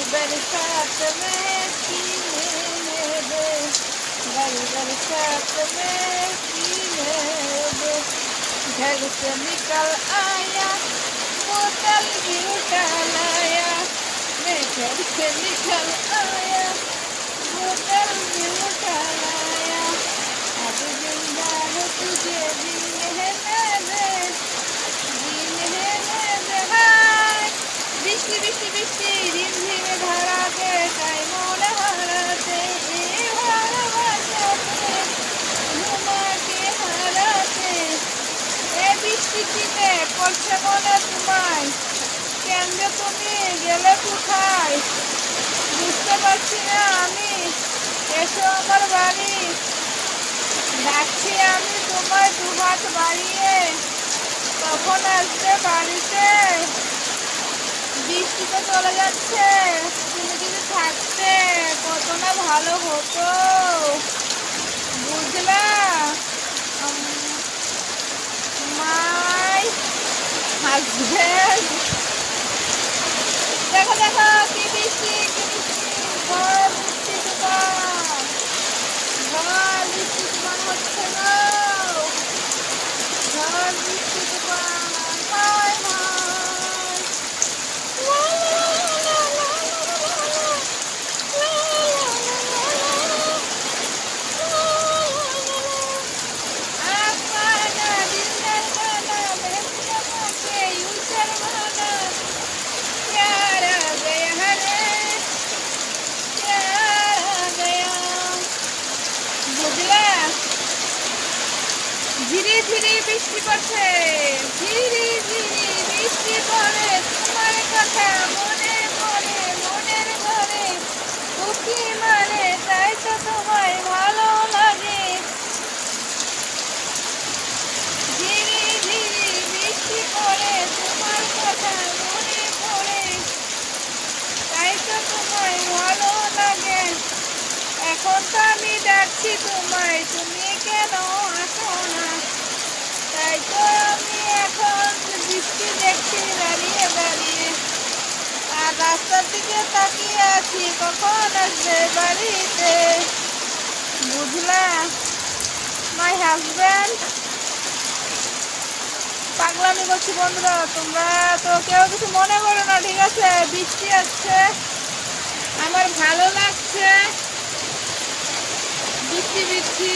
बरसात में कीने दे, बड़ी बरसात में कीने दे। घर से निकल आया बोतल भी उठा लाया, मैं घर से निकल आया बोतल भी उठा लाया। अब जिंदा है तुझे जीने दे, जीने दे। हाय বৃষ্টি বৃষ্টি বৃষ্টি রিমঝিমে ধারাতে তাই মনে হারাতে এই ভালোবাসাতে তোমাকে হারাতে। এ বৃষ্টিতে পড়ছে মনে তোমায়, কেন যে তুমি গেলে কোথায় বুঝতে পারছি না আমি। এসো আমার বাড়ি, ডাকছি আমি তোমায় দুহাত বাড়িয়ে, কখন আসবে বাড়িতে। বৃষ্টি তো চলে যাচ্ছে, তুমি যদি থাকতে কত না ভালো হতো, বুঝলা মাই হাজবেন্ড। দেখো দেখো কি বৃষ্টি কি বৃষ্টি, ঘর বৃষ্টি তুফান, ঘর বৃষ্টি তুফান হচ্ছে না, ঘর বৃষ্টি তুফান। হায় হায় ধীরে ধীরে বৃষ্টি পড়ছে, ধীরে ধীরে বৃষ্টি পড়ে, তোমার কথা মনে পড়ে মনের ঘরে উকি মানে, তাই তো তোমায় ভালো লাগে। ধীরে ধীরে বৃষ্টি পড়ে, তোমার কথা মনে পড়ে, তাই তো তোমায় ভালো লাগে। এখন তো আমি ডাকছি তোমায়, তুমি কেন আসো না, তাই তো আমি এখন বৃষ্টি দেখছি দাঁড়িয়ে দাঁড়িয়ে, আর রাস্তার দিকে তাকিয়ে আছি কখন আসবে বাড়িতে, বুঝলা মাই হাজব্যান্ড। পাগলামি করছি বন্ধুরা, তোমরা তো কেউ কিছু মনে করো না, ঠিক আছে। বৃষ্টি আসছে, আমার ভালো লাগছে, বৃষ্টি বৃষ্টি।